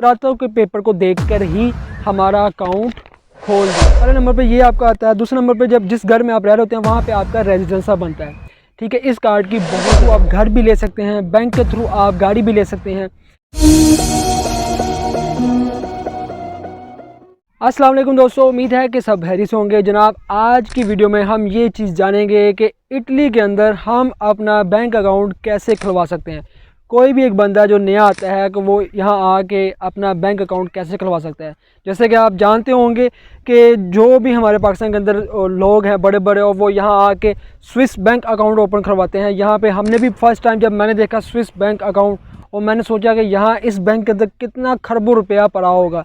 कंत्राटों के पेपर को देखकर ही हमारा अकाउंट खोल दिया। पहले नंबर पे ये आपका आता है। दूसरे नंबर पे जब जिस घर में आप रह रहे होते हैं वहाँ पे आपका रेजिडेंसा बनता है। ठीक है, इस कार्ड की बहुत आप घर भी ले सकते हैं, बैंक के थ्रू आप गाड़ी भी ले सकते हैं। अस्सलाम वालेकुम दोस्तों, उम्मीद है कि सब खैरियत से होंगे। जनाब, आज की वीडियो में हम ये चीज़ जानेंगे कि इटली के अंदर हम अपना बैंक अकाउंट कैसे खुलवा सकते हैं। कोई भी एक बंदा जो नया आता है कि वो यहाँ आके अपना बैंक अकाउंट कैसे खुलवा सकता है। जैसे कि आप जानते होंगे कि जो भी हमारे पाकिस्तान के अंदर लोग हैं बड़े बड़े, और वो यहाँ आके स्विस बैंक अकाउंट ओपन करवाते हैं। यहाँ पे हमने भी फर्स्ट टाइम जब मैंने देखा स्विस बैंक अकाउंट, और मैंने सोचा कि यहाँ इस बैंक के अंदर कितना खरबों रुपया पड़ा होगा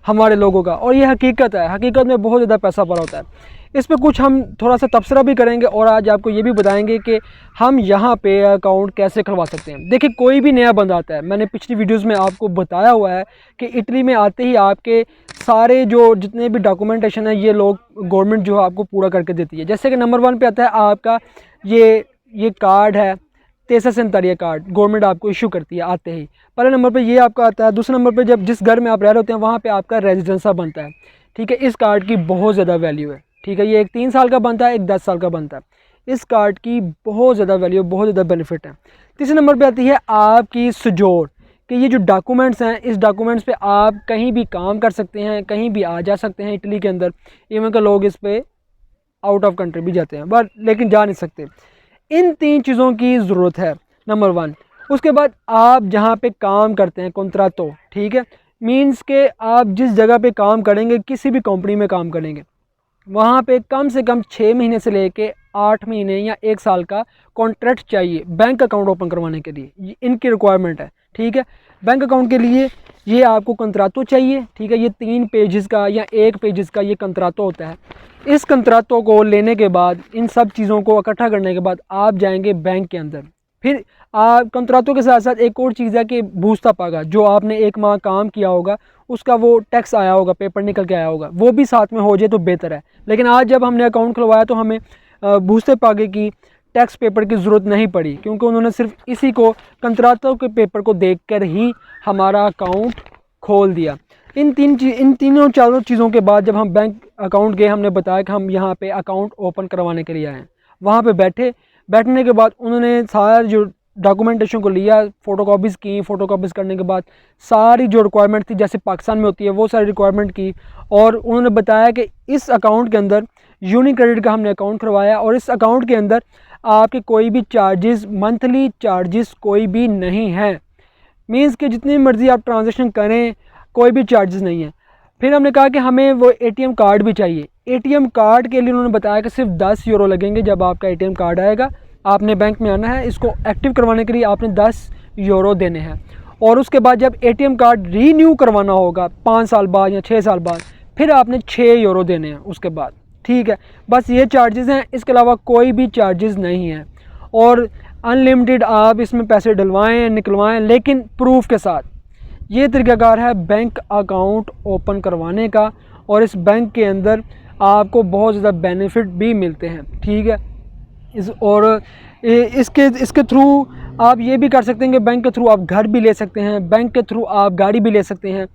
हमारे लोगों का, और ये हकीकत है। हकीकत में बहुत ज़्यादा पैसा पड़ा होता है। इस पे कुछ हम थोड़ा सा तबसरा भी करेंगे और आज आपको ये भी बताएंगे कि हम यहाँ पे अकाउंट कैसे खुलवा सकते हैं। देखिए, कोई भी नया बंदा आता है, मैंने पिछली वीडियोस में आपको बताया हुआ है कि इटली में आते ही आपके सारे जो जितने भी डॉक्यूमेंटेशन है ये लोग गवर्नमेंट जो है आपको पूरा करके देती है। जैसे कि नंबर 1 पे आता है आपका ये कार्ड है, तेसा सेंतारिया कार्ड गवर्नमेंट आपको इशू करती है आते ही। पहले नंबर पे ये आपका आता है। दूसरे नंबर पे जब जिस घर में आप रह रहे होते हैं वहाँ पे आपका रेजिडेंसा बनता है। ठीक है, इस कार्ड की बहुत ज़्यादा वैल्यू है। ठीक है, ये एक 3 साल का बनता है, एक 10 साल का बनता है। इस कार्ड की बहुत ज़्यादा वैल्यू, बहुत ज़्यादा बेनिफिट है। तीसरे नंबर पे आती है आपकी सजोड़, कि ये जो डॉक्यूमेंट्स हैं, इस डॉक्यूमेंट्स पे आप कहीं भी काम कर सकते हैं, कहीं भी आ जा सकते हैं इटली के अंदर। इवन के लोग इस पर आउट ऑफ कंट्री भी जाते हैं बट लेकिन जा नहीं सकते। इन 3 चीज़ों की ज़रूरत है, नंबर 1। उसके बाद आप जहाँ पे काम करते हैं कंत्राटो, ठीक है, मींस के आप जिस जगह पे काम करेंगे, किसी भी कंपनी में काम करेंगे, वहाँ पे कम से कम 6 महीने से लेके 8 महीने या 1 साल का कॉन्ट्रैक्ट चाहिए बैंक अकाउंट ओपन करवाने के लिए। इनकी रिक्वायरमेंट है। ठीक है, बैंक अकाउंट के लिए ये आपको कंत्राटो चाहिए। ठीक है, ये 3 पेजेस का या 1 पेजेस का ये कंत्राटो होता है। इस कंत्राटो को लेने के बाद, इन सब चीज़ों को इकट्ठा करने के बाद आप जाएंगे बैंक के अंदर। फिर आप कंत्राटों के साथ साथ एक और चीज़ है कि बूस्ता पागा, जो आपने 1 माह काम किया होगा उसका वो टैक्स आया होगा, पेपर निकल के आया होगा, वो भी साथ में हो जाए तो बेहतर है। लेकिन आज जब हमने अकाउंट खुलवाया तो हमें बूस्ते पागे की टैक्स पेपर की ज़रूरत नहीं पड़ी, क्योंकि उन्होंने सिर्फ इसी को कंत्राटों के पेपर को देखकर ही हमारा अकाउंट खोल दिया। इन तीनों चारों चीज़ों के बाद जब हम बैंक अकाउंट गए, हमने बताया कि हम यहाँ पे अकाउंट ओपन करवाने के लिए आए हैं। वहाँ पे बैठने के बाद उन्होंने सारे जो डॉक्यूमेंटेशन को लिया, फ़ोटोकॉपीज़ की। फ़ोटोकॉपीज़ करने के बाद सारी जो रिक्वायरमेंट थी जैसे पाकिस्तान में होती है वो सारी रिक्वायरमेंट की, और उन्होंने बताया कि इस अकाउंट के अंदर यूनिक्रेडिट का हमने अकाउंट करवाया, और इस अकाउंट के अंदर आपके कोई भी चार्जेस, मंथली चार्जेस कोई भी नहीं है। मीन्स कि जितनी मर्ज़ी आप ट्रांजेक्शन करें, कोई भी चार्जेस नहीं है। फिर हमने कहा कि हमें वो ATM कार्ड भी चाहिए। ATM कार्ड के लिए उन्होंने बताया कि सिर्फ 10 यूरो लगेंगे। जब आपका ATM कार्ड आएगा, आपने बैंक में आना है, इसको एक्टिव करवाने के लिए आपने 10 यूरो देने हैं। और उसके बाद जब ATM कार्ड रीन्यू करवाना होगा 5 साल बाद या 6 साल बाद, फिर आपने 6 यूरो देने हैं उसके बाद। ठीक है, बस ये चार्जेस हैं, इसके अलावा कोई भी चार्जेस नहीं है। और अनलिमिटेड आप इसमें पैसे डलवाएँ निकलवाएँ, लेकिन प्रूफ के साथ। ये तरीक़ाकार है बैंक अकाउंट ओपन करवाने का, और इस बैंक के अंदर आपको बहुत ज़्यादा बेनिफिट भी मिलते हैं। ठीक है, इसके थ्रू आप ये भी कर सकते हैं कि बैंक के थ्रू आप घर भी ले सकते हैं, बैंक के थ्रू आप गाड़ी भी ले सकते हैं।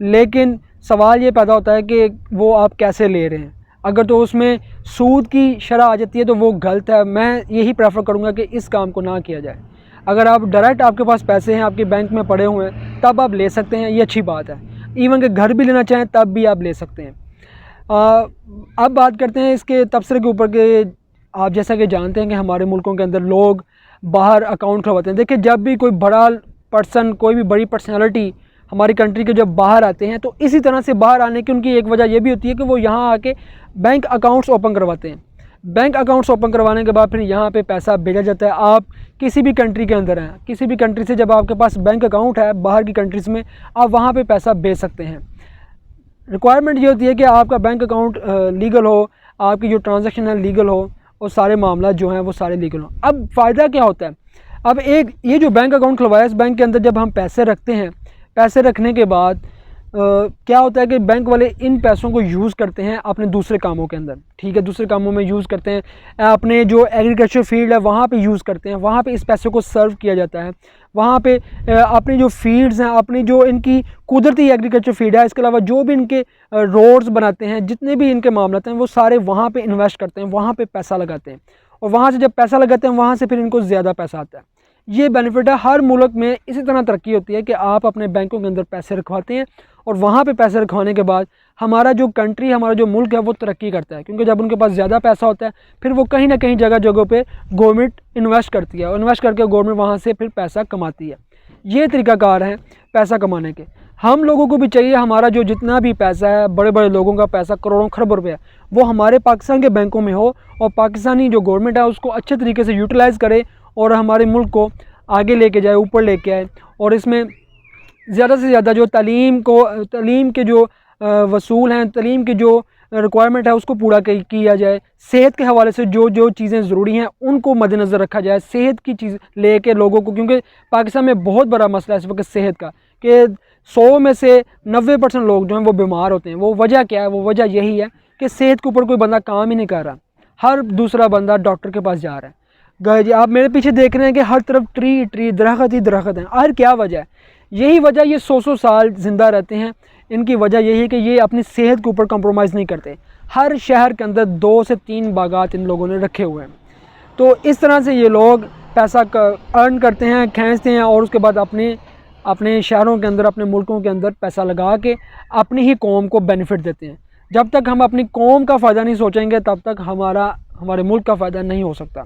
लेकिन सवाल ये पैदा होता है कि वो आप कैसे ले रहे हैं। अगर तो उसमें सूद की शरह आ जाती है तो वो गलत है। मैं यही प्रेफर करूँगा कि इस काम को ना किया जाए। अगर आप डायरेक्ट, आपके पास पैसे हैं, आपके बैंक में पड़े हुए हैं, तब आप ले सकते हैं, ये अच्छी बात है। इवन कि घर भी लेना चाहें तब भी आप ले सकते हैं। अब बात करते हैं इसके तबसरे के ऊपर कि आप जैसा कि जानते हैं कि हमारे मुल्कों के अंदर लोग बाहर अकाउंट खुलवाते हैं। देखिए, जब भी कोई बड़ा पर्सन, कोई भी बड़ी पर्सनैलिटी हमारी कंट्री के जब बाहर आते हैं, तो इसी तरह से बाहर आने की उनकी एक वजह यह भी होती है कि वो यहाँ आके बैंक अकाउंट्स ओपन करवाते हैं। बैंक अकाउंट्स ओपन करवाने के बाद फिर यहाँ पे पैसा भेजा जाता है। आप किसी भी कंट्री के अंदर हैं, किसी भी कंट्री से जब आपके पास बैंक अकाउंट है बाहर की कंट्रीज़ में, आप वहाँ पे पैसा भेज सकते हैं। रिक्वायरमेंट ये होती है कि आपका बैंक अकाउंट लीगल हो, आपकी जो ट्रांजैक्शन है लीगल हो, और सारे मामला जो हैं वो सारे लीगल हो। अब फ़ायदा क्या होता है, अब एक ये जो बैंक अकाउंट खुलवाया, इस बैंक के अंदर जब हम पैसे रखते हैं, पैसे रखने के बाद क्या होता है कि बैंक वाले इन पैसों को यूज़ करते हैं अपने दूसरे कामों के अंदर, ठीक है, दूसरे कामों में यूज़ करते हैं, अपने जो एग्रीकल्चर फील्ड है वहाँ पे यूज़ करते हैं, वहाँ पे इस पैसे को सर्व किया जाता है, वहाँ पे अपनी जो फील्ड्स हैं, अपनी जो इनकी कुदरती एग्रीकल्चर फील्ड है, इसके अलावा जो भी इनके रोड्स बनाते हैं, जितने भी इनके मामला हैं वो सारे वहाँ पे इन्वेस्ट करते हैं, वहाँ पे पैसा लगाते हैं, और वहाँ से जब पैसा लगाते हैं वहाँ से फिर इनको ज़्यादा पैसा आता है। ये बेनिफिट है, हर मुल्क में इसी तरह तरक्की होती है कि आप अपने बैंकों के अंदर पैसे रखवाते हैं और वहाँ पे पैसे रखवाने के बाद हमारा जो कंट्री, हमारा जो मुल्क है वो तरक्की करता है, क्योंकि जब उनके पास ज़्यादा पैसा होता है फिर वो कहीं ना कहीं जगह जगहों पे गवर्नमेंट इन्वेस्ट करती है, और इन्वेस्ट करके गवर्नमेंट वहाँ से फिर पैसा कमाती है। ये तरीक़ाकार है पैसा कमाने के। हम लोगों को भी चाहिए हमारा जो जितना भी पैसा है, बड़े बड़े लोगों का पैसा करोड़ों खरबों रुपये, वो हमारे पाकिस्तान के बैंकों में हो और पाकिस्तानी जो गवर्नमेंट है उसको अच्छे तरीके से यूटिलाइज़ करे और हमारे मुल्क को आगे लेके जाए, ऊपर लेके आए, और इसमें ज़्यादा से ज़्यादा जो तालीम के जो वसूल हैं, तालीम की जो रिक्वायरमेंट है उसको पूरा किया जाए। सेहत के हवाले से जो जो चीज़ें ज़रूरी हैं उनको मद्देनज़र रखा जाए, सेहत की चीज़ लेके लोगों को, क्योंकि पाकिस्तान में बहुत बड़ा मसला है इस वक्त सेहत का, कि 100 में से 90% लोग जो हैं वो बीमार होते हैं। वो वजह क्या है? वो वजह यही है कि सेहत के ऊपर कोई बंदा काम ही नहीं कर रहा, हर दूसरा बंदा डॉक्टर के पास जा रहा है। जी आप मेरे पीछे देख रहे हैं कि हर तरफ ट्री दरख्त ही दरख्त हैं। आखिर क्या वजह है? यही वजह, ये 100 साल ज़िंदा रहते हैं, इनकी वजह यही है कि ये अपनी सेहत के ऊपर कंप्रोमाइज़ नहीं करते। हर शहर के अंदर 2 से 3 बागात इन लोगों ने रखे हुए हैं। तो इस तरह से ये लोग पैसा अर्न करते हैं, खींचते हैं, और उसके बाद अपने शहरों के अंदर, अपने मुल्कों के अंदर पैसा लगा के अपनी ही कौम को बेनिफिट देते हैं। जब तक हम अपनी कौम का फ़ायदा नहीं सोचेंगे तब तक हमारे मुल्क का फ़ायदा नहीं हो सकता।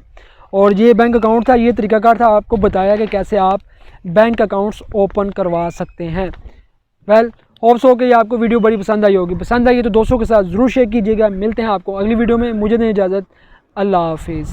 और ये बैंक अकाउंट था, ये तरीकाकार था, आपको बताया कि कैसे आप बैंक अकाउंट्स ओपन करवा सकते हैं। वेल होप्स हो कि आपको वीडियो बड़ी पसंद आई होगी। पसंद आई तो दोस्तों के साथ ज़रूर शेयर कीजिएगा। मिलते हैं आपको अगली वीडियो में। मुझे दें इजाज़त। अल्लाह हाफिज़।